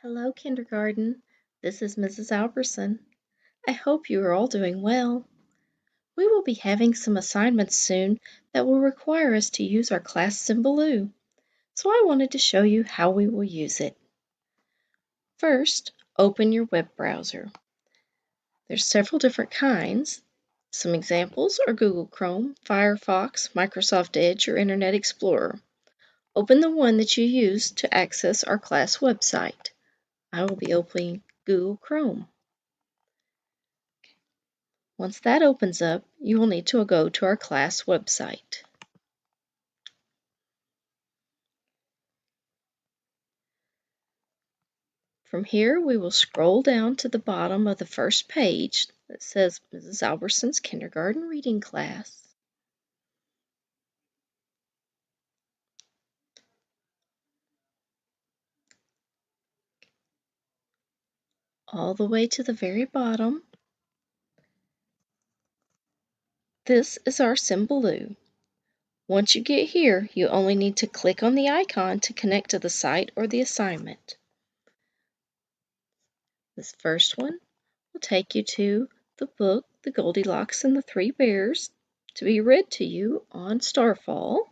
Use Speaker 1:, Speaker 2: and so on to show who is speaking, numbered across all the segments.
Speaker 1: Hello, kindergarten. This is Mrs. Alberson. I hope you are all doing well. We will be having some assignments soon that will require us to use our class Symbaloo, so I wanted to show you how we will use it. First, open your web browser. There's several different kinds. Some examples are Google Chrome, Firefox, Microsoft Edge, or Internet Explorer. Open the one that you use to access our class website. I will be opening Google Chrome. Once that opens up, you will need to go to our class website. From here, we will scroll down to the bottom of the first page that says Mrs. Alberson's Kindergarten Reading Class. All the way to the very bottom. This is our Symbaloo. Once you get here, you only need to click on the icon to connect to the site or the assignment. This first one will take you to the book, The Goldilocks and the Three Bears, to be read to you on Starfall.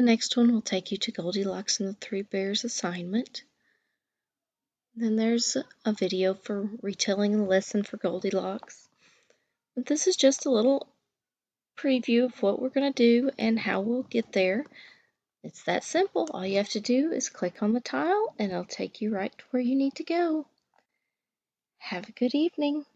Speaker 1: The next one will take you to Goldilocks and the Three Bears assignment. Then there's a video for retelling the lesson for Goldilocks. But this is just a little preview of what we're going to do and how we'll get there. It's that simple. All you have to do is click on the tile and it'll take you right to where you need to go. Have a good evening.